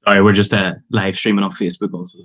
Sorry, we're just live streaming on Facebook also.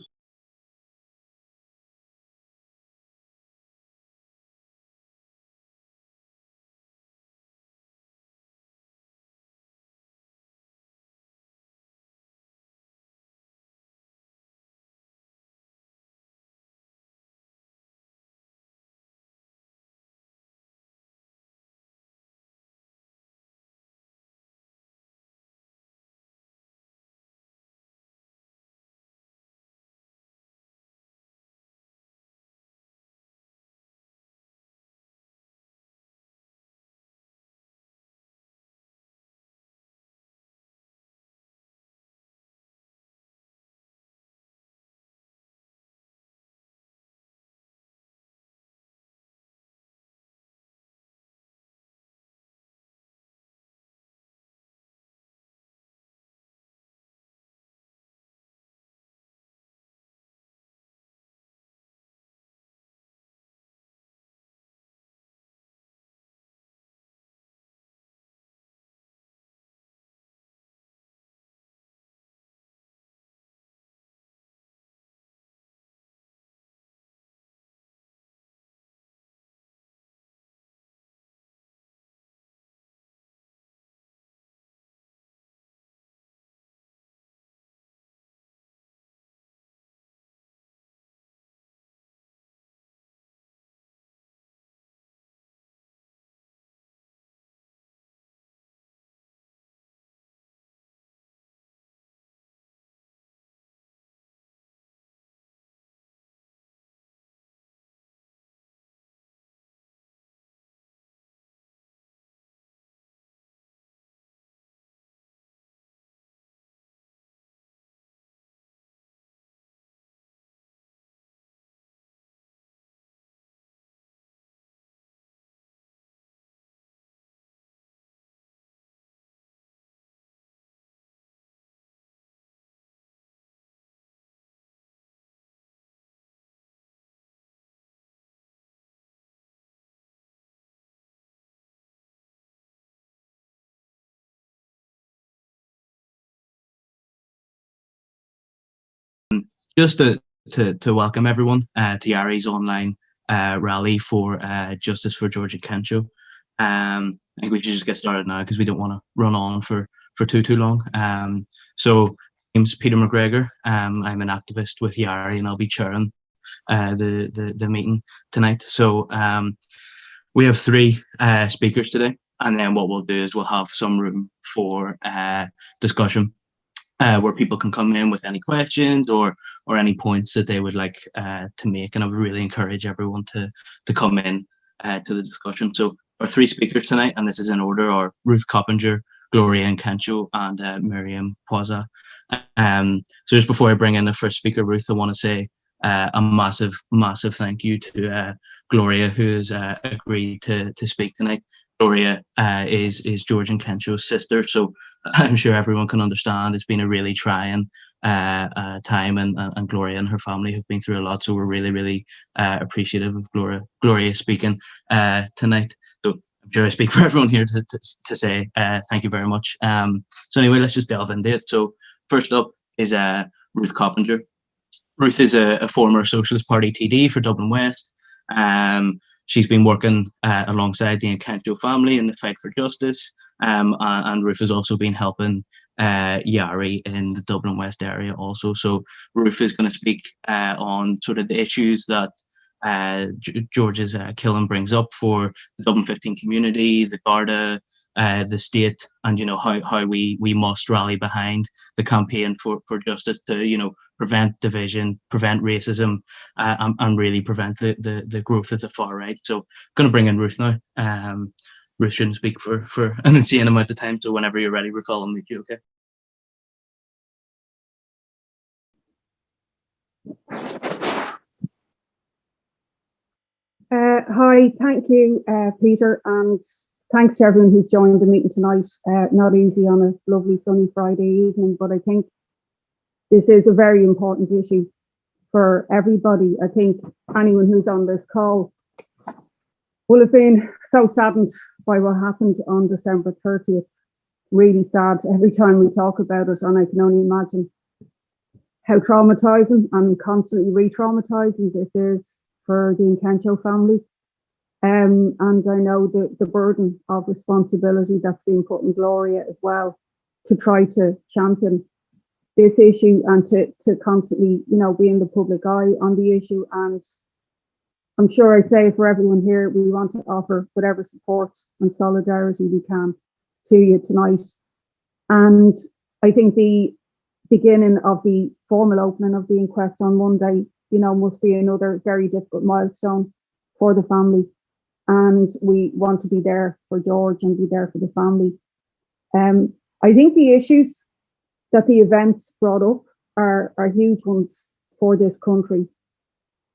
Just to welcome everyone to YARI's online rally for justice for George Nkencho. I think we should just get started now because we don't want to run on for too long. So, my name's Peter McGregor. I'm an activist with YARI, and I'll be chairing the meeting tonight. So, we have three speakers today, and then what we'll do is we'll have some room for discussion where people can come in with any questions or any points that they would like to make. And I would really encourage everyone to come in to the discussion. So our three speakers tonight, and this is in order, are Ruth Coppinger, Gloria Nkencho, and Miriam Pwaza. So just before I bring in the first speaker, Ruth, I want to say a massive thank you to Gloria, who has agreed to speak tonight. Gloria is George Nkencho's sister, so I'm sure everyone can understand it's been a really trying time, and Gloria and her family have been through a lot, so we're really appreciative of Gloria speaking tonight. So I'm sure I speak for everyone here to say thank you very much. So anyway, let's just delve into it. So first up is Ruth Coppinger. Ruth is a former Socialist Party TD for Dublin West. She's been working alongside the Nkencho family in the fight for justice, and Ruth has also been helping YARI in the Dublin West area also. So Ruth is going to speak on sort of the issues that George's killing brings up for the Dublin 15 community, the Garda, the state, and how we must rally behind the campaign for justice to prevent division, prevent racism, and really prevent the growth of the far right. So I'm going to bring in Ruth now. Ruth shouldn't speak for an insane amount of time, so whenever you're ready, Ruth, I'll meet you, okay? Hi, thank you, Peter, and thanks to everyone who's joined the meeting tonight. Not easy on a lovely sunny Friday evening, but I think this is a very important issue for everybody. I think anyone who's on this call will have been so saddened by what happened on December 30th. Really sad every time we talk about it, and I can only imagine how traumatizing and constantly re-traumatizing this is for the Nkencho family. And I know the burden of responsibility that's being put on Gloria as well, to try to champion this issue and to constantly, be in the public eye on the issue. And I'm sure I say for everyone here, we want to offer whatever support and solidarity we can to you tonight. And I think the beginning of the formal opening of the inquest on Monday, must be another very difficult milestone for the family. And we want to be there for George and be there for the family. I think the issues that the events brought up are huge ones for this country.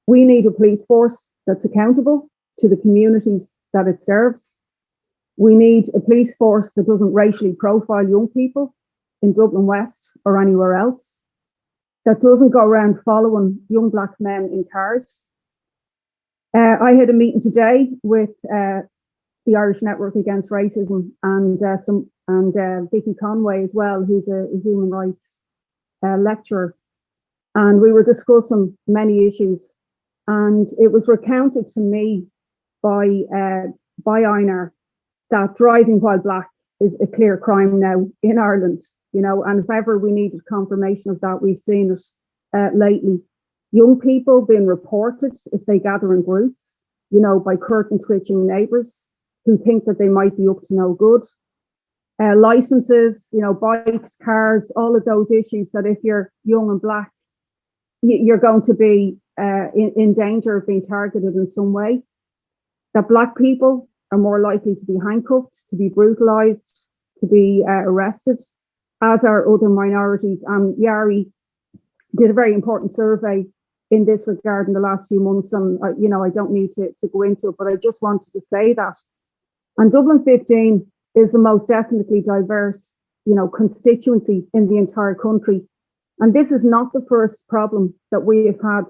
We need a police force that's accountable to the communities that it serves. We need a police force that doesn't racially profile young people in Dublin West or anywhere else, that doesn't go around following young black men in cars. I had a meeting today with the Irish Network Against Racism and Vicky Conway as well, who's a human rights lecturer, and we were discussing many issues. And it was recounted to me by Einar that driving while black is a clear crime now in Ireland, and if ever we needed confirmation of that, we've seen it lately. Young people being reported if they gather in groups, by curtain twitching neighbours who think that they might be up to no good. Licenses, bikes, cars, all of those issues that if you're young and black, you're going to be in danger of being targeted in some way. That black people are more likely to be handcuffed, to be brutalised, to be arrested, as are other minorities. And YARI did a very important survey in this regard in the last few months. And, I don't need to go into it, but I just wanted to say that. And Dublin 15 is the most ethnically diverse, constituency in the entire country. And this is not the first problem that we have had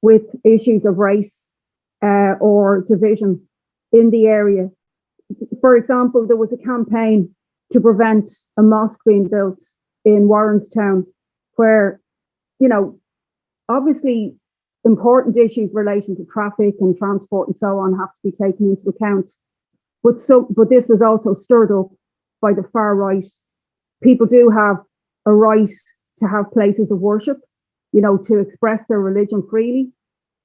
with issues of race or division in the area. For example, there was a campaign to prevent a mosque being built in Warrenstown, where, obviously important issues relating to traffic and transport and so on have to be taken into account. But this was also stirred up by the far right. People do have a right to have places of worship, to express their religion freely.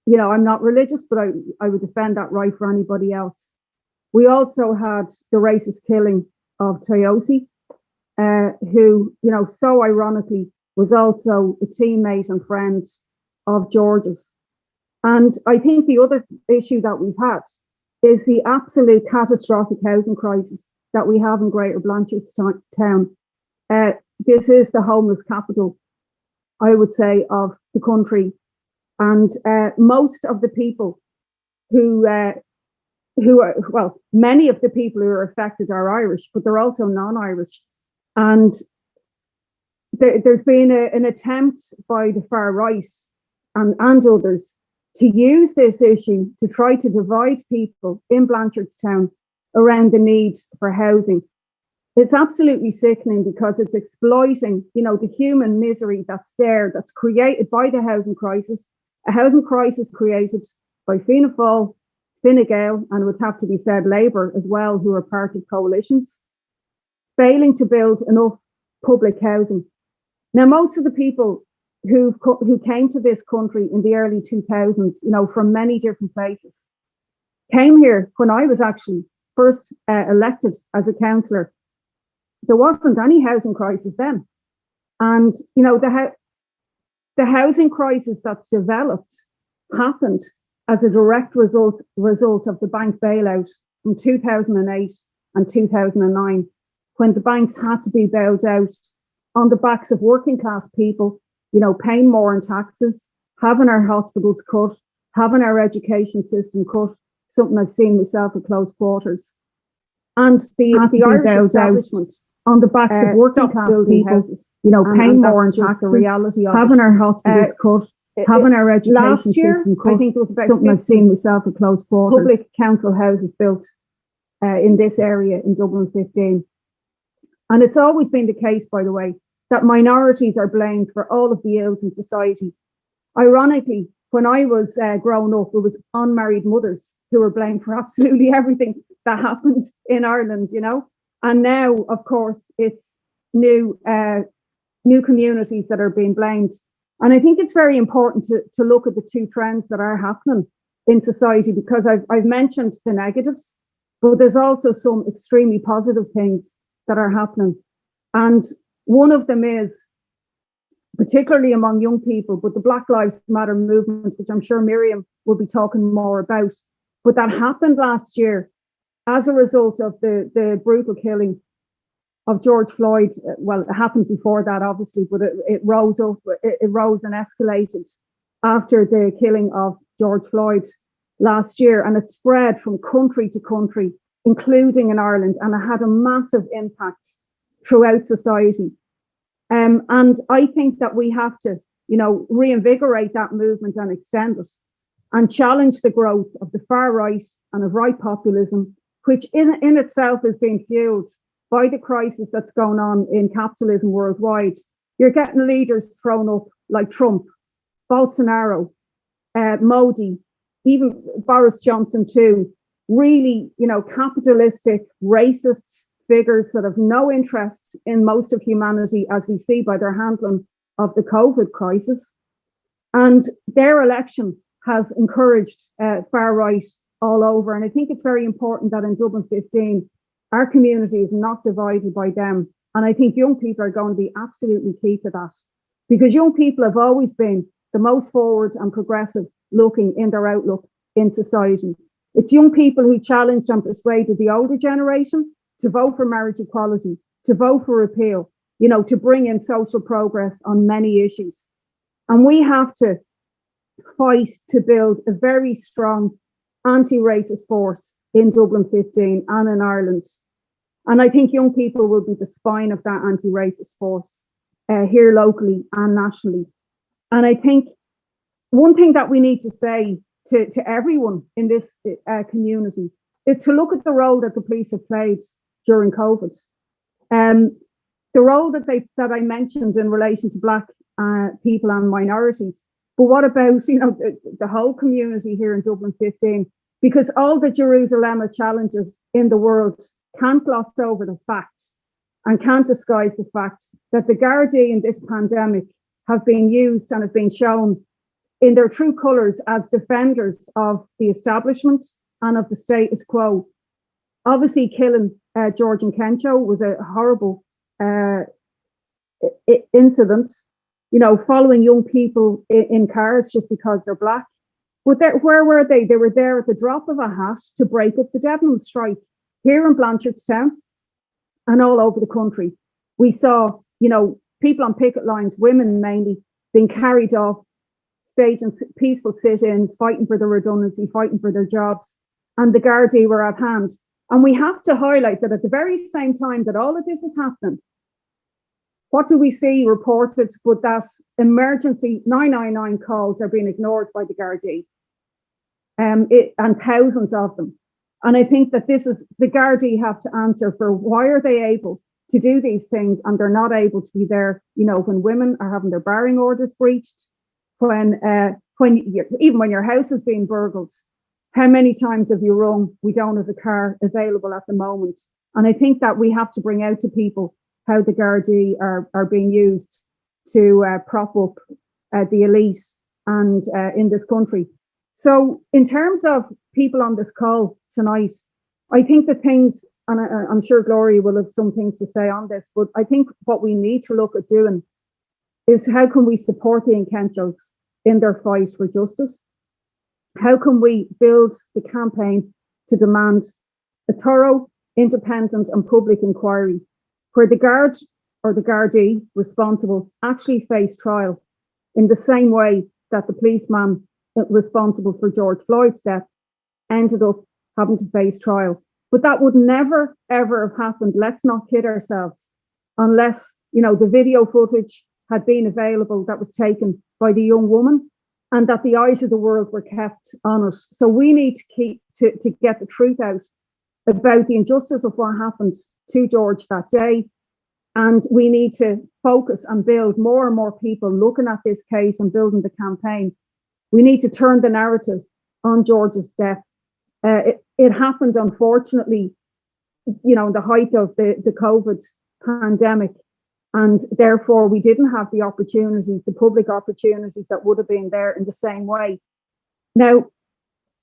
I'm not religious, but I would defend that right for anybody else. We also had the racist killing of Toyosi, who, so ironically was also a teammate and friend of George's. And I think the other issue that we've had is the absolute catastrophic housing crisis that we have in Greater Blanchardstown. This is the homeless capital, I would say, of the country. And most of the people who are, many of the people who are affected are Irish, but they're also non-Irish. And there's been an attempt by the far right and others to use this issue to try to divide people in Blanchardstown around the need for housing. It's absolutely sickening because it's exploiting, the human misery that's there, that's created by the housing crisis, a housing crisis created by Fianna Fáil, Fine Gael, and it would have to be said Labour as well, who are part of coalitions, failing to build enough public housing. Now, most of the people who came to this country in the early 2000s, from many different places, came here when I was actually first elected as a councillor. There wasn't any housing crisis then. And, the housing crisis that's developed happened as a direct result of the bank bailout from 2008 and 2009, when the banks had to be bailed out on the backs of working class people, paying more in taxes, having our hospitals cut, having our education system cut, something I've seen myself at close quarters. And the Irish establishment on the backs of working class people, houses, paying more in taxes, the reality of having our hospitals cut, having our education system cut. I think it was about something I've seen myself at close quarters. Public council houses built in this area in Dublin 15. And it's always been the case, by the way, that minorities are blamed for all of the ills in society. Ironically, when I was growing up, it was unmarried mothers who were blamed for absolutely everything that happened in Ireland, you know. And now, of course, it's new communities that are being blamed. And I think it's very important to look at the two trends that are happening in society, because I've mentioned the negatives, but there's also some extremely positive things that are happening. And one of them is, particularly among young people, but the Black Lives Matter movement, which I'm sure Miriam will be talking more about, but that happened last year as a result of the brutal killing of George Floyd. Well, it happened before that, obviously, but it rose and escalated after the killing of George Floyd last year, and it spread from country to country, including in Ireland, and it had a massive impact throughout society. And I think that we have to, reinvigorate that movement and extend it, and challenge the growth of the far right and of right populism, which in itself is being fueled by the crisis that's going on in capitalism worldwide. You're getting leaders thrown up like Trump, Bolsonaro, Modi, even Boris Johnson too, really, capitalistic, racist figures that have no interest in most of humanity, as we see by their handling of the COVID crisis. And their election has encouraged far right all over. And I think it's very important that in Dublin 15, our community is not divided by them. And I think young people are going to be absolutely key to that, because young people have always been the most forward and progressive looking in their outlook in society. It's young people who challenged and persuaded the older generation to vote for marriage equality, to vote for repeal, to bring in social progress on many issues. And we have to fight to build a very strong anti-racist force in Dublin 15 and in Ireland. And I think young people will be the spine of that anti-racist force here locally and nationally. And I think one thing that we need to say to everyone in this community is to look at the role that the police have played during COVID. The role that I mentioned in relation to Black people and minorities. But what about, the whole community here in Dublin 15? Because all the Jerusalem challenges in the world can't gloss over the fact and can't disguise the fact that the Gardaí in this pandemic have been used and have been shown in their true colours as defenders of the establishment and of the status quo. Obviously, killing George Nkencho was a horrible incident, following young people in cars just because they're Black. But where were they? They were there at the drop of a hat to break up the Devlin strike here in Blanchardstown and all over the country. We saw, people on picket lines, women mainly, being carried off, staging peaceful sit-ins, fighting for their redundancy, fighting for their jobs, and the Gardaí were at hand. And we have to highlight that at the very same time that all of this is happening, what do we see reported? But that emergency 999 calls are being ignored by the Gardaí, and thousands of them. And I think that this is, the Gardaí have to answer for why are they able to do these things and they're not able to be there, when women are having their barring orders breached, when even when your house is being burgled. How many times have you rung, we don't have a car available at the moment? And I think that we have to bring out to people how the Gardaí are being used to prop up the elite and in this country. So in terms of people on this call tonight, I think the things, and I'm sure Gloria will have some things to say on this, but I think what we need to look at doing is how can we support the Nkenchos in their fight for justice? How can we build the campaign to demand a thorough, independent and public inquiry where the guard or the Gardaí responsible actually face trial in the same way that the policeman responsible for George Floyd's death ended up having to face trial. But that would never, ever have happened, let's not kid ourselves, unless, the video footage had been available that was taken by the young woman and that the eyes of the world were kept on it. So we need to keep to get the truth out about the injustice of what happened to George that day, And we need to focus and build more and more people looking at this case and building the campaign. We need to turn the narrative on George's death. It happened, unfortunately, in the height of the COVID pandemic. And therefore, we didn't have the opportunities, the public opportunities that would have been there in the same way. Now,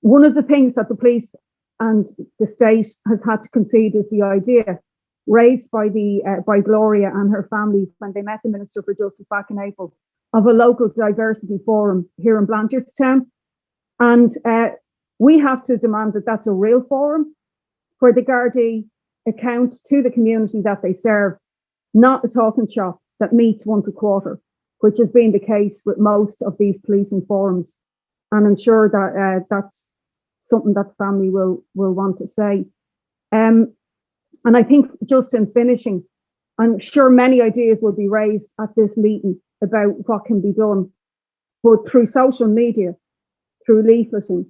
one of the things that the police and the state has had to concede is the idea raised by Gloria and her family when they met the Minister for Justice back in April of a local diversity forum here in Blanchardstown. And we have to demand that that's a real forum where the Gardaí account to the community that they serve, not a talking shop that meets once a quarter, which has been the case with most of these policing forums. And I'm sure that that's something that the family will want to say. And I think just in finishing, I'm sure many ideas will be raised at this meeting about what can be done, but through social media, through leafleting,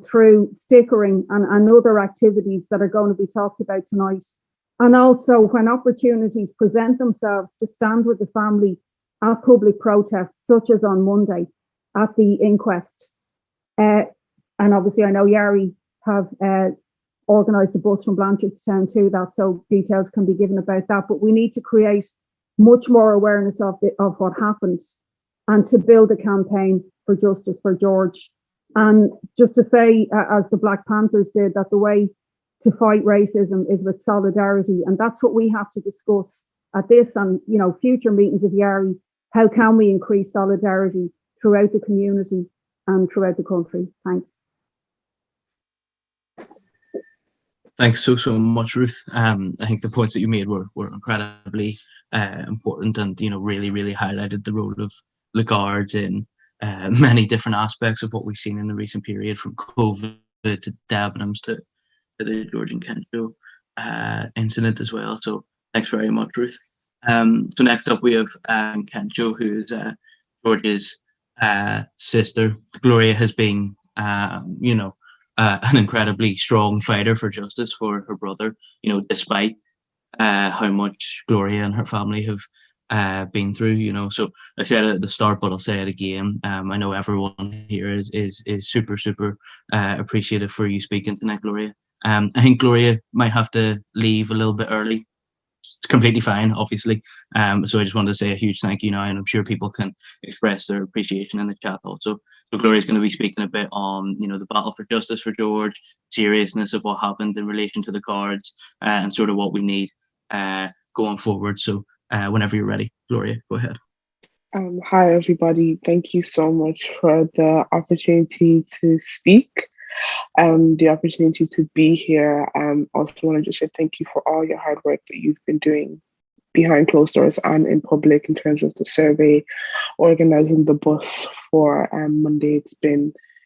through stickering and other activities that are going to be talked about tonight. And also when opportunities present themselves to stand with the family at public protests, such as on Monday at the Inquest. And obviously I know YARI have organised a bus from Blanchardstown to that, so details can be given about that. But we need to create much more awareness of what happened and to build a campaign for justice for George. And just to say, as the Black Panthers said, that the way to fight racism is with solidarity. And that's what we have to discuss at this and future meetings of YARI. How can we increase solidarity throughout the community and throughout the country? Thanks. Thanks so much, Ruth. I think the points that you made were incredibly important, and really highlighted the role of the Guards in many different aspects of what we've seen in the recent period, from COVID to Debenhams to the George Nkencho incident as well. So thanks very much, Ruth. So next up we have Nkencho, who is George's sister. Gloria has been, an incredibly strong fighter for justice for her brother, despite how much Gloria and her family have been through, so I said it at the start, but I'll say it again. I know everyone here is super appreciative for you speaking tonight, Gloria. I think Gloria might have to leave a little bit early. It's completely fine, obviously. So I just wanted to say a huge thank you now, and I'm sure people can express their appreciation in the chat also. So Gloria's going to be speaking a bit on, the battle for justice for George, seriousness of what happened in relation to the Guards, and sort of what we need going forward. So whenever you're ready, Gloria, go ahead. Hi, everybody. Thank you so much for the opportunity to speak, the opportunity to be here. Also want to just say thank you for all your hard work that you've been doing behind closed doors and in public in terms of the survey, organizing the bus for Monday.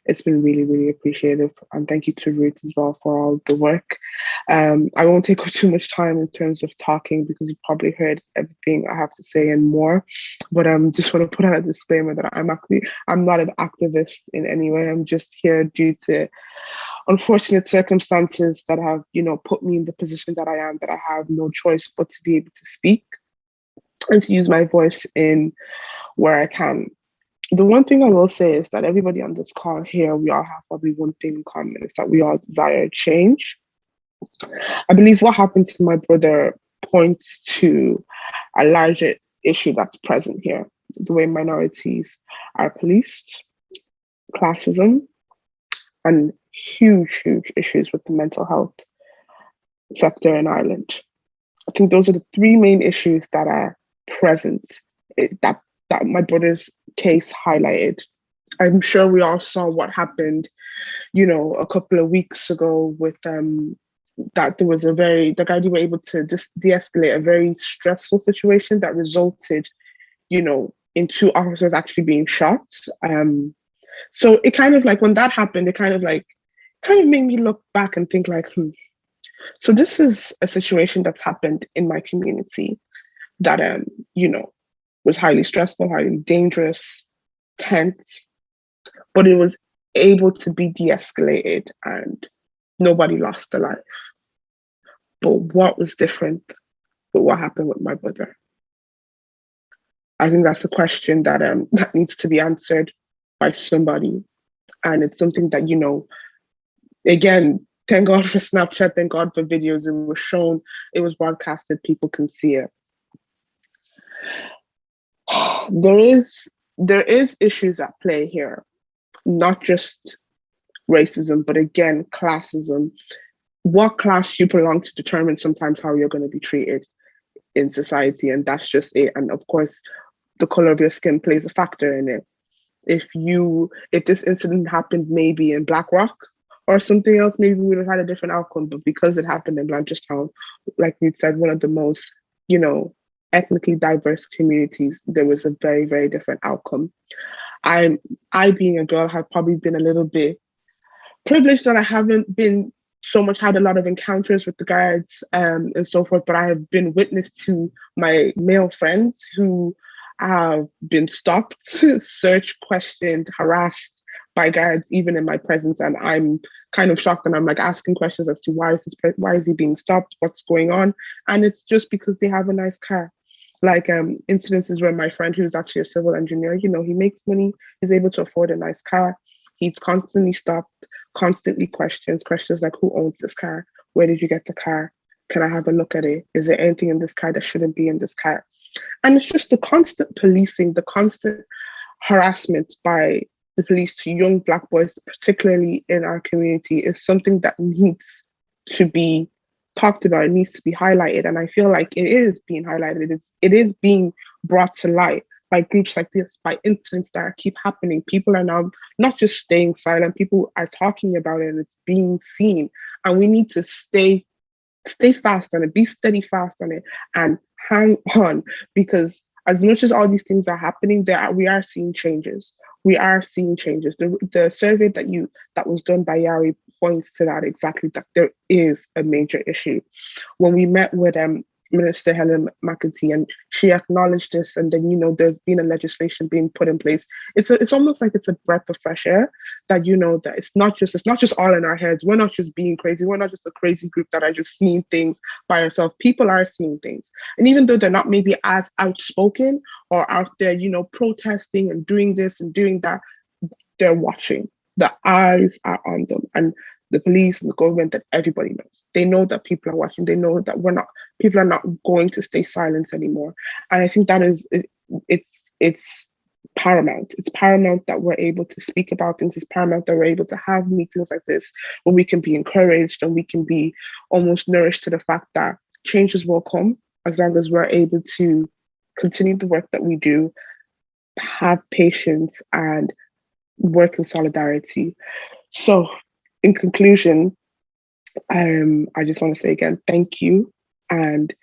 It's been really appreciative, and thank you to Ruth as well for all the work. I won't take up too much time in terms of talking because you've probably heard everything I have to say and more, but just want to put out a disclaimer that I'm not an activist in any way. I'm just here due to unfortunate circumstances that have put me in the position that I am, that I have no choice but to be able to speak and to use my voice in where I can. The one thing I will say is that everybody on this call here, we all have probably one thing in common, is that we all desire change. I believe what happened to my brother points to a larger issue that's present here, the way minorities are policed, classism, and huge issues with the mental health sector in Ireland. I think those are the three main issues that are present that my brother's case highlighted. I'm sure we all saw what happened, a couple of weeks ago with that there was the Gardaí were able to de-escalate a very stressful situation that resulted, in two officers actually being shot. So it kind of like, when that happened, it kind of made me look back and think like, so this is a situation that's happened in my community that, was highly stressful, highly dangerous, tense, but it was able to be de-escalated and nobody lost their life. But what was different But what happened with my brother? I think that's a question that that needs to be answered by somebody. And it's something that, again, thank God for Snapchat, thank God for videos. It was shown, it was broadcasted, people can see it. There is issues at play here, not just racism, but again, classism. What class you belong to determines sometimes how you're going to be treated in society, and that's just it. And of course, the color of your skin plays a factor in it. If this incident happened maybe in Black Rock or something else, maybe we would have had a different outcome. But because it happened in Blanchardstown, like we said, one of the most, ethnically diverse communities, there was a very, very different outcome. I being a girl, have probably been a little bit privileged that I haven't been so much had a lot of encounters with the guards and so forth, but I have been witness to my male friends who have been stopped, searched, questioned, harassed by guards, even in my presence. And I'm kind of shocked, and I'm like asking questions as to why is he being stopped? What's going on? And it's just because they have a nice car. Like incidences where my friend, who's actually a civil engineer, he makes money, he's able to afford a nice car. He's constantly stopped, constantly questions like, who owns this car? Where did you get the car? Can I have a look at it? Is there anything in this car that shouldn't be in this car? And it's just the constant policing, the constant harassment by the police to young Black boys, particularly in our community, is something that needs to be talked about. It needs to be highlighted. And I feel like it is being highlighted. It is being brought to light by groups like this, by incidents that keep happening. People are now not just staying silent, people are talking about it, and it's being seen. And we need to stay fast on it, be steady fast on it, and hang on, because as much as all these things are happening, we are seeing changes. We are seeing changes. The survey that was done by YARI points to that exactly, that there is a major issue. When we met with Minister Helen McEntee, and she acknowledged this, and then there's been a legislation being put in place. It's almost like it's a breath of fresh air that that it's not just all in our heads. We're not just being crazy. We're not just a crazy group that are just seeing things by ourselves. People are seeing things, and even though they're not maybe as outspoken or out there, protesting and doing this and doing that, they're watching. The eyes are on them, and the police and the government, that everybody knows. They know that people are watching. They know that people are not going to stay silent anymore. And I think that is, it's paramount. It's paramount that we're able to speak about things. It's paramount that we're able to have meetings like this where we can be encouraged and we can be almost nourished to the fact that changes will come as long as we're able to continue the work that we do, have patience, and work in solidarity. So, in conclusion, I just want to say again, thank you. And,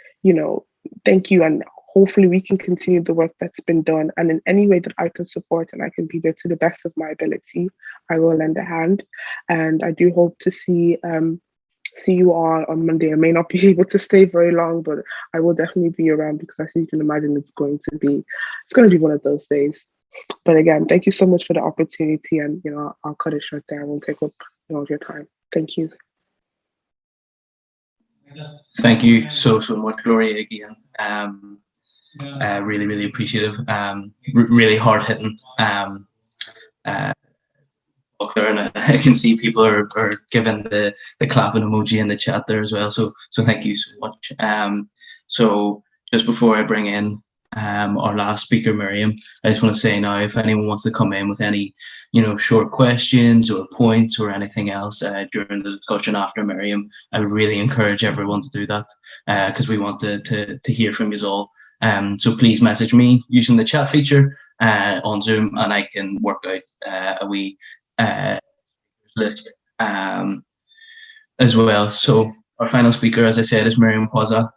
thank you. And hopefully we can continue the work that's been done. And in any way that I can support and I can be there to the best of my ability, I will lend a hand. And I do hope to see you all on Monday. I may not be able to stay very long, but I will definitely be around, because as you can imagine, it's going to be one of those days. But again, thank you so much for the opportunity, and I'll cut it short there. I won't take up all of your time. Thank you. Thank you so much, Gloria, again. Really, really appreciative. Really hard hitting. Book there, and I can see people are giving the clapping emoji in the chat there as well. So thank you so much. So just before I bring in our last speaker, Miriam, I just want to say now, if anyone wants to come in with any, short questions or points or anything else during the discussion after Miriam, I would really encourage everyone to do that, because we want to hear from you all. So please message me using the chat feature on Zoom, and I can work out a wee list as well. So our final speaker, as I said, is Miriam Kwaza.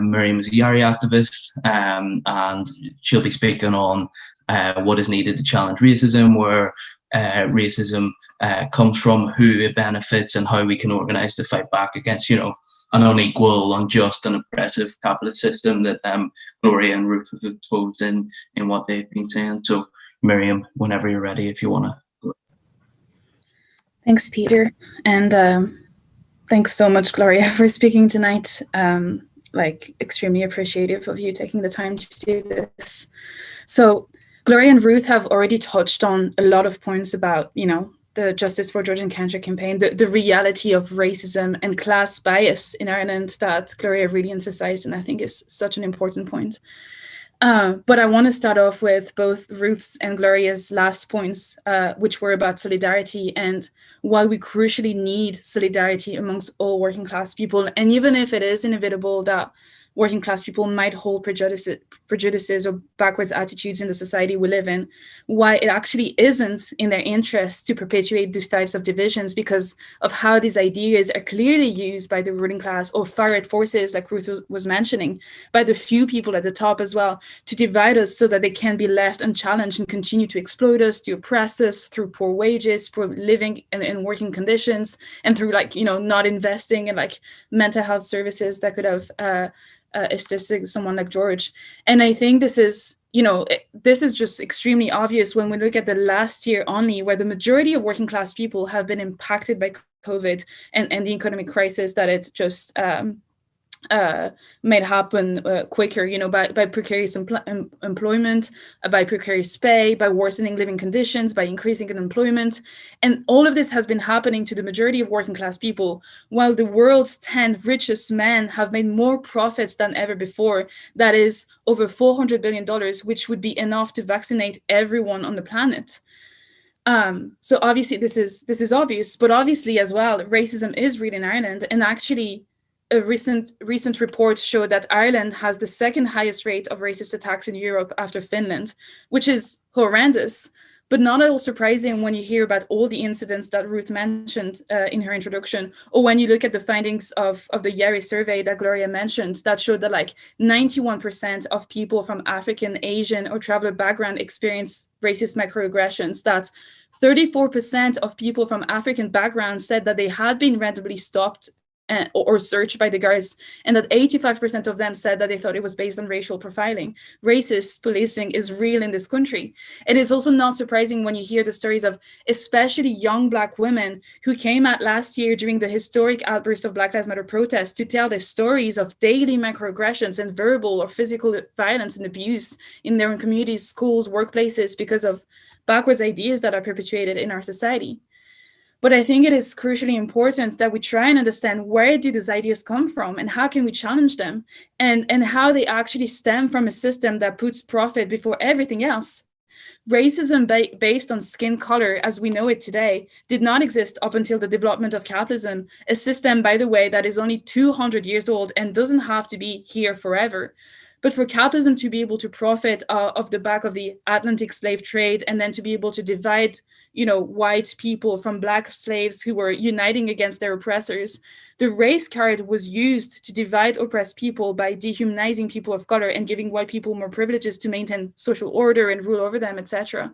Miriam is a YARI activist, and she'll be speaking on what is needed to challenge racism, where racism comes from, who it benefits, and how we can organise to fight back against, an unequal, unjust, and oppressive capitalist system that Gloria and Ruth have exposed in what they've been saying. So, Miriam, whenever you're ready, if you want to. Thanks, Peter, and thanks so much, Gloria, for speaking tonight. like extremely appreciative of you taking the time to do this. So Gloria and Ruth have already touched on a lot of points about, the Justice for George Nkencho campaign, the reality of racism and class bias in Ireland that Gloria really emphasized, and I think is such an important point. But I want to start off with both Ruth's and Gloria's last points, which were about solidarity and why we crucially need solidarity amongst all working class people. And even if it is inevitable that working class people might hold prejudices or backwards attitudes in the society we live in, why it actually isn't in their interest to perpetuate these types of divisions because of how these ideas are clearly used by the ruling class or far-right forces, like Ruth was mentioning, by the few people at the top as well, to divide us so that they can be left unchallenged and continue to exploit us, to oppress us through poor wages, poor living in working conditions, and through not investing in mental health services that could have assisted someone like George. And I think this is just extremely obvious when we look at the last year only, where the majority of working class people have been impacted by COVID and the economic crisis that it just made happen quicker, by precarious employment, by precarious pay, by worsening living conditions, by increasing unemployment. And all of this has been happening to the majority of working class people, while the world's 10 richest men have made more profits than ever before. That is over $400 billion, which would be enough to vaccinate everyone on the planet. So obviously this is obvious, but obviously as well, racism is real in Ireland. And actually, a recent report showed that Ireland has the second highest rate of racist attacks in Europe after Finland, which is horrendous, but not at all surprising when you hear about all the incidents that Ruth mentioned in her introduction, or when you look at the findings of the YARI survey that Gloria mentioned that showed that 91% of people from African, Asian, or traveler background experience racist microaggressions, that 34% of people from African backgrounds said that they had been randomly stopped or searched by the guards, and that 85% of them said that they thought it was based on racial profiling. Racist policing is real in this country. It is also not surprising when you hear the stories of especially young Black women who came out last year during the historic outburst of Black Lives Matter protests to tell their stories of daily microaggressions and verbal or physical violence and abuse in their own communities, schools, workplaces, because of backwards ideas that are perpetuated in our society. But I think it is crucially important that we try and understand where do these ideas come from and how can we challenge them, and how they actually stem from a system that puts profit before everything else. Racism based on skin color, as we know it today, did not exist up until the development of capitalism, a system, by the way, that is only 200 years old and doesn't have to be here forever. But for capitalism to be able to profit off the back of the Atlantic slave trade, and then to be able to divide, white people from Black slaves who were uniting against their oppressors, the race card was used to divide oppressed people by dehumanizing people of color and giving white people more privileges to maintain social order and rule over them, etc.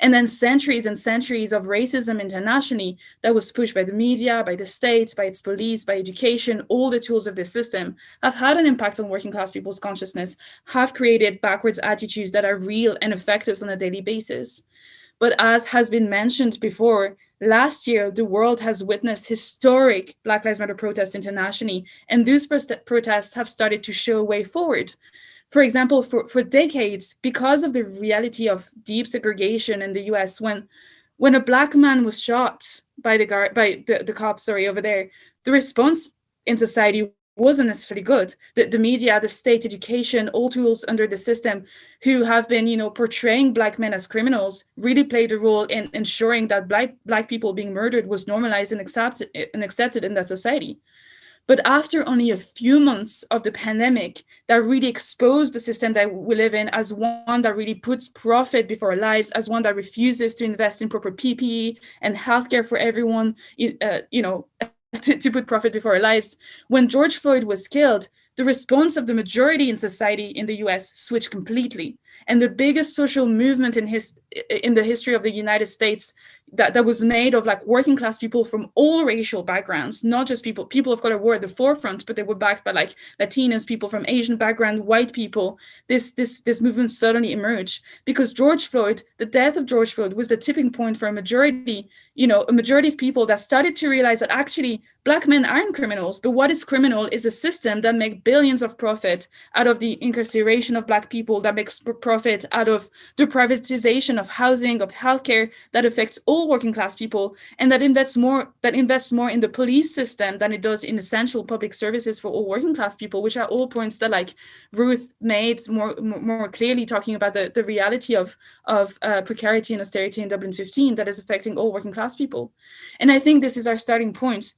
And then centuries and centuries of racism internationally that was pushed by the media, by the state, by its police, by education, all the tools of this system have had an impact on working class people's consciousness, have created backwards attitudes that are real and affect us on a daily basis. But as has been mentioned before, last year, the world has witnessed historic Black Lives Matter protests internationally, and those protests have started to show a way forward. For example, for decades, because of the reality of deep segregation in the US, when a Black man was shot by the cops over there, the response in society wasn't necessarily good. The media, the state, education, all tools under the system who have been, portraying Black men as criminals really played a role in ensuring that Black people being murdered was normalized and accepted in that society. But after only a few months of the pandemic that really exposed the system that we live in as one that really puts profit before our lives, as one that refuses to invest in proper PPE and healthcare for everyone, to put profit before our lives. When George Floyd was killed, the response of the majority in society in the US switched completely. And the biggest social movement in the history of the United States that was made of like working class people from all racial backgrounds, not just people of color were at the forefront, but they were backed by like Latinos, people from Asian background, white people. This movement suddenly emerged because the death of George Floyd was the tipping point for a majority of people that started to realize that actually Black men aren't criminals, but what is criminal is a system that makes billions of profit out of the incarceration of Black people, that makes profit out of the privatization of housing, of healthcare, that affects all working class people, and that invests more in the police system than it does in essential public services for all working class people, which are all points that like Ruth made more clearly, talking about the reality of precarity and austerity in Dublin 15 that is affecting all working class people. And I think this is our starting point.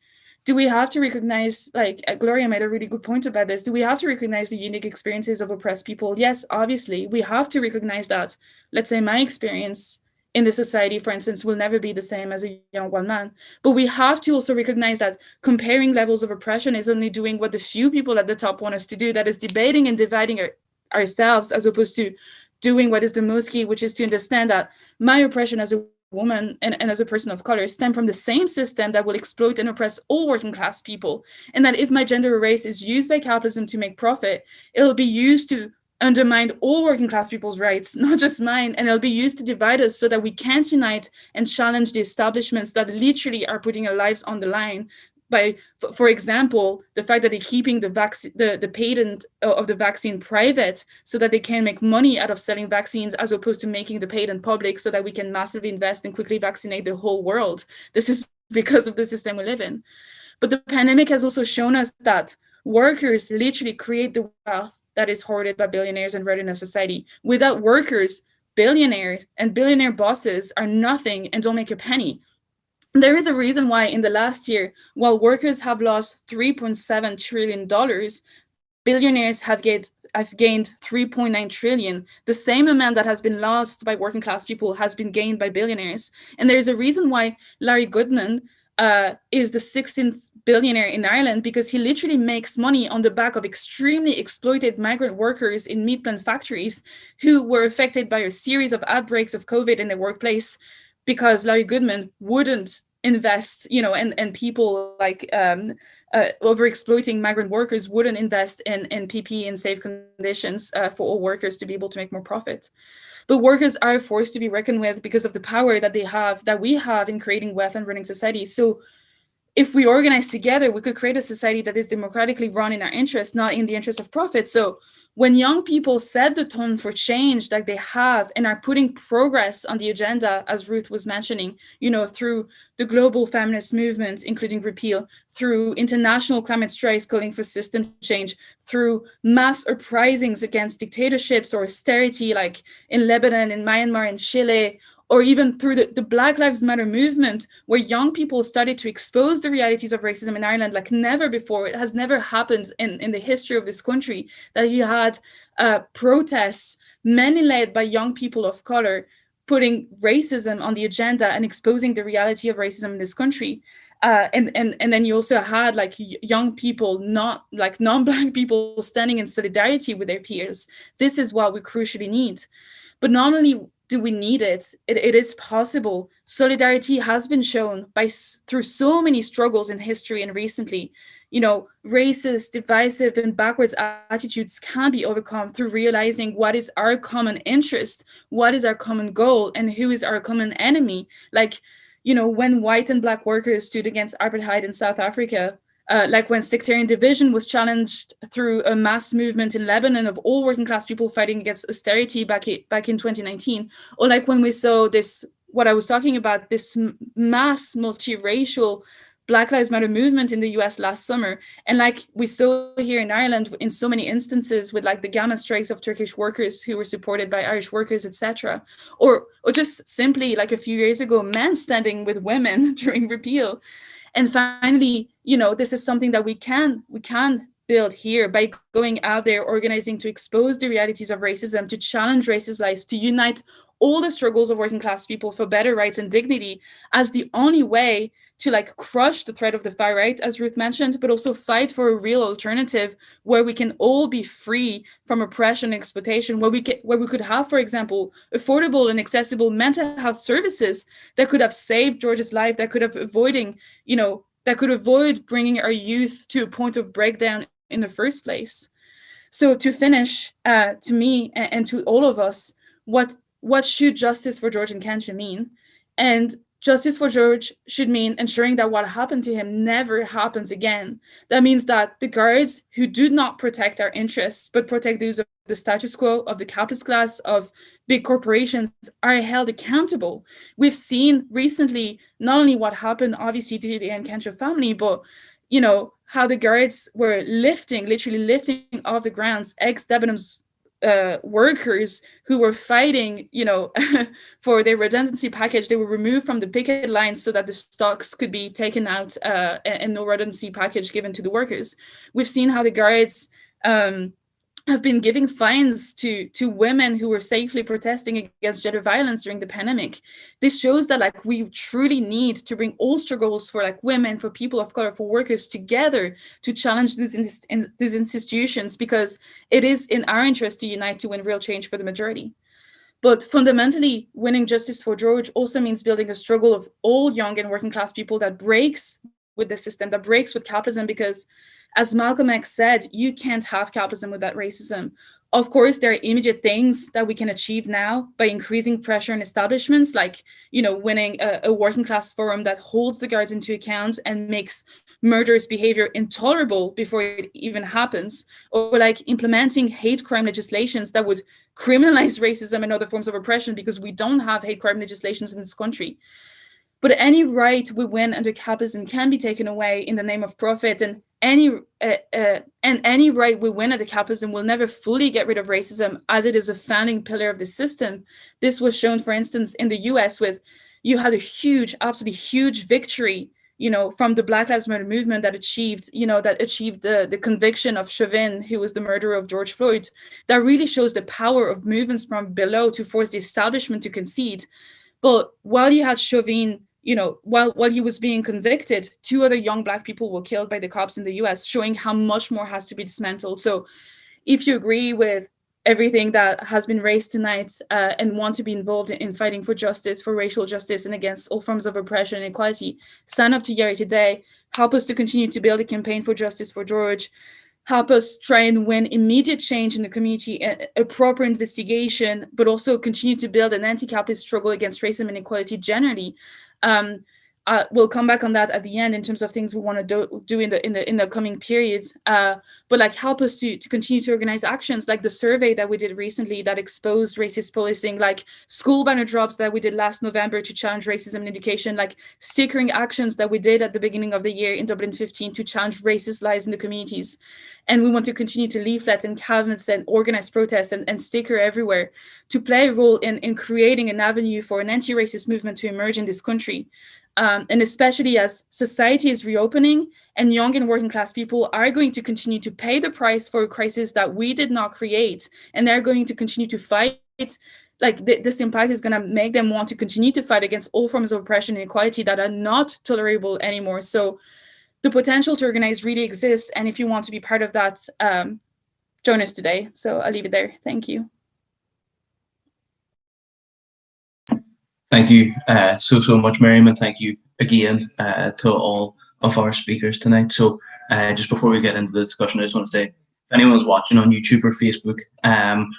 Do we have to recognize, like Gloria made a really good point about this, do we have to recognize the unique experiences of oppressed people? Yes, obviously, we have to recognize that. Let's say my experience in the society, for instance, will never be the same as a young white man. But we have to also recognize that comparing levels of oppression is only doing what the few people at the top want us to do, that is debating and dividing ourselves, as opposed to doing what is the most key, which is to understand that my oppression as a woman and as a person of color stem from the same system that will exploit and oppress all working class people. And that if my gender or race is used by capitalism to make profit, it'll be used to undermine all working class people's rights, not just mine, and it'll be used to divide us so that we can't unite and challenge the establishments that literally are putting our lives on the line by, for example, the fact that they're keeping the patent of the vaccine private so that they can make money out of selling vaccines, as opposed to making the patent public so that we can massively invest and quickly vaccinate the whole world. This is because of the system we live in. But the pandemic has also shown us that workers literally create the wealth that is hoarded by billionaires and run in a society. Without workers, billionaires and billionaire bosses are nothing and don't make a penny. There is a reason why in the last year, while workers have lost $3.7 trillion, billionaires have gained 3.9 trillion. The same amount that has been lost by working class people has been gained by billionaires. And there's a reason why Larry Goodman is the 16th billionaire in Ireland, because he literally makes money on the back of extremely exploited migrant workers in meat plant factories who were affected by a series of outbreaks of COVID in their workplace, because Larry Goodman wouldn't invest, and people like over-exploiting migrant workers wouldn't invest in PPE and safe conditions for all workers to be able to make more profit. But workers are a force to be reckoned with because of the power that we have in creating wealth and running societies. So if we organize together, we could create a society that is democratically run in our interest, not in the interest of profit. So when young people set the tone for change like they have and are putting progress on the agenda, as Ruth was mentioning, through the global feminist movement, including repeal, through international climate strikes calling for system change, through mass uprisings against dictatorships or austerity like in Lebanon, in Myanmar, in Chile, or even through the Black Lives Matter movement, where young people started to expose the realities of racism in Ireland like never before. It has never happened in the history of this country that you had protests, many led by young people of color, putting racism on the agenda and exposing the reality of racism in this country. And then you also had like young people, not like non-Black people, standing in solidarity with their peers. This is what we crucially need. But not only do we need it is possible. Solidarity has been shown through so many struggles in history and recently. Racist, divisive, and backwards attitudes can be overcome through realizing what is our common interest, what is our common goal, and who is our common enemy. Like, when white and Black workers stood against apartheid in South Africa, like when sectarian division was challenged through a mass movement in Lebanon of all working class people fighting against austerity back in 2019, or like when we saw this, what I was talking about, this mass multiracial Black Lives Matter movement in the US last summer. And like we saw here in Ireland in so many instances with like the gamma strikes of Turkish workers who were supported by Irish workers, etc. Or just simply like a few years ago, men standing with women during repeal. And finally, this is something that we can build here by going out there, organizing to expose the realities of racism, to challenge racist lies, to unite all the struggles of working class people for better rights and dignity as the only way to like crush the threat of the far right, as Ruth mentioned, but also fight for a real alternative where we can all be free from oppression and exploitation, where we could have, for example, affordable and accessible mental health services that could have saved George's life, that could have that could avoid bringing our youth to a point of breakdown in the first place. So to finish, to me and to all of us, what should justice for George Nkencho mean? And justice for George should mean ensuring that what happened to him never happens again. That means that the guards who do not protect our interests, but protect those of the status quo, of the capitalist class, of big corporations, are held accountable. We've seen recently not only what happened, obviously, to the Nkencho family, but how the guards were literally lifting off the grounds ex-Debenhams workers who were fighting, for their redundancy package. They were removed from the picket lines so that the stocks could be taken out and no redundancy package given to the workers. We've seen how the guards have been giving fines to women who were safely protesting against gender violence during the pandemic. This shows that we truly need to bring all struggles for women, for people of color, for workers together to challenge these institutions, because it is in our interest to unite to win real change for the majority. But fundamentally, winning justice for George also means building a struggle of all young and working class people that breaks with the system, that breaks with capitalism, because as Malcolm X said, you can't have capitalism without racism. Of course, there are immediate things that we can achieve now by increasing pressure on establishments, like, winning a working class forum that holds the guards into account and makes murderous behavior intolerable before it even happens, or implementing hate crime legislations that would criminalize racism and other forms of oppression, because we don't have hate crime legislations in this country. But any right we win under capitalism can be taken away in the name of profit, and any right we win under capitalism will never fully get rid of racism, as it is a founding pillar of the system. This was shown, for instance, in the US, with you had a huge, absolutely huge victory, from the Black Lives Matter movement that achieved the conviction of Chauvin, who was the murderer of George Floyd. That really shows the power of movements from below to force the establishment to concede. But while you had Chauvin, while he was being convicted, 2 other young Black people were killed by the cops in the US, showing how much more has to be dismantled. So if you agree with everything that has been raised tonight and want to be involved in fighting for justice, for racial justice, and against all forms of oppression and inequality, sign up to YARI today. Help us to continue to build a campaign for justice for George. Help us try and win immediate change in the community, a proper investigation, but also continue to build an anti-capitalist struggle against racism and inequality generally. We'll come back on that at the end in terms of things we want to do in the coming periods. But help us to continue to organize actions, like the survey that we did recently that exposed racist policing, like school banner drops that we did last November to challenge racism in education, like stickering actions that we did at the beginning of the year in Dublin 15 to challenge racist lies in the communities. And we want to continue to leaflet and canvass and organize protests and sticker everywhere to play a role in creating an avenue for an anti-racist movement to emerge in this country. And especially as society is reopening and young and working class people are going to continue to pay the price for a crisis that we did not create. And they're going to continue to fight. This impact is going to make them want to continue to fight against all forms of oppression and inequality that are not tolerable anymore. So the potential to organize really exists. And if you want to be part of that, join us today. So I'll leave it there. Thank you. Thank you so much, Miriam, and thank you again to all of our speakers tonight. So just before we get into the discussion, I just want to say, if anyone's watching on YouTube or Facebook,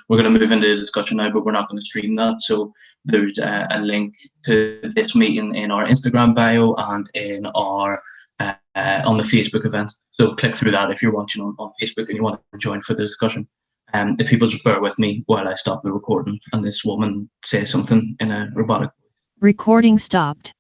we're going to move into the discussion now, but we're not going to stream that. So there's a link to this meeting in our Instagram bio and in our on the Facebook event. So click through that if you're watching on Facebook and you want to join for the discussion. If people just bear with me while I stop the recording and this woman says something in a robotic. Recording stopped.